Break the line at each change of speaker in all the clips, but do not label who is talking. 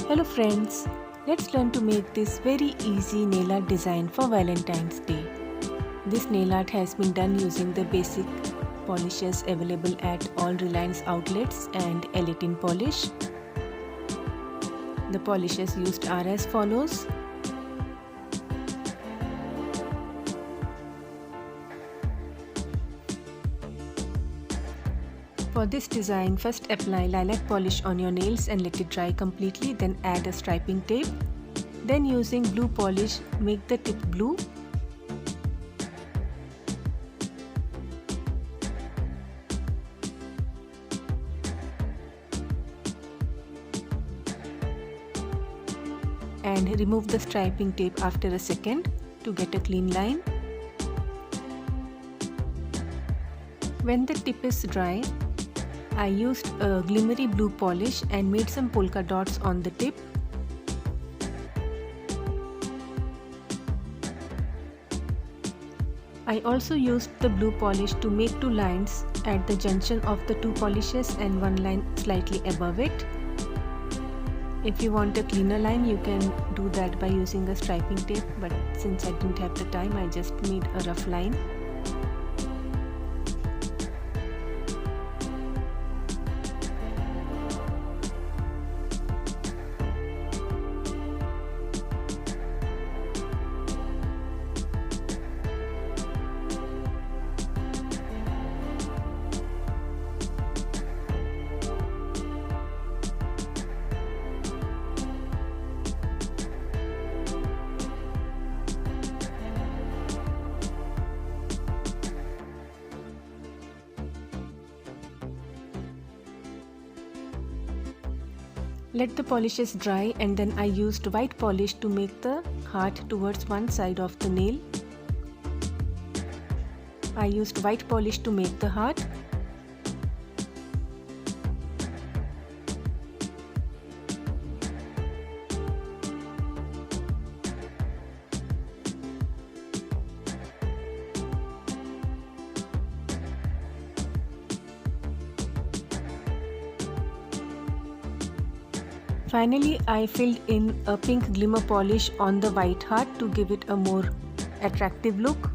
Hello friends, let's learn to make this very easy nail art design for Valentine's Day. This nail art has been done using the basic polishes available at all Reliance outlets and L18 polish. The polishes used are as follows. For this design, first apply lilac polish on your nails and let it dry completely, then add a striping tape. Then using blue polish, make the tip blue. And remove the striping tape after a second to get a clean line. When the tip is dry, I used a glimmery blue polish and made some polka dots on the tip. I also used the blue polish to make two lines at the junction of the two polishes and one line slightly above it. If you want a cleaner line, you can do that by using a striping tape, but since I didn't have the time, I just made a rough line. Let the polishes dry and then I used white polish to make the heart towards one side of the nail. I used white polish to make the heart. Finally, I filled in a pink glimmer polish on the white heart to give it a more attractive look.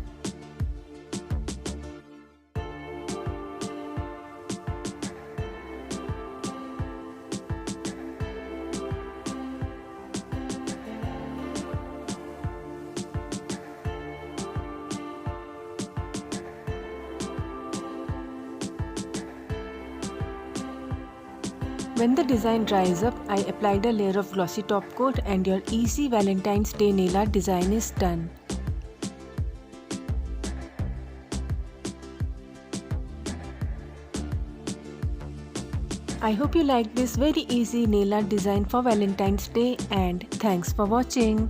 When the design dries up, I applied a layer of glossy top coat and your easy Valentine's Day nail art design is done. I hope you liked this very easy nail art design for Valentine's Day and thanks for watching.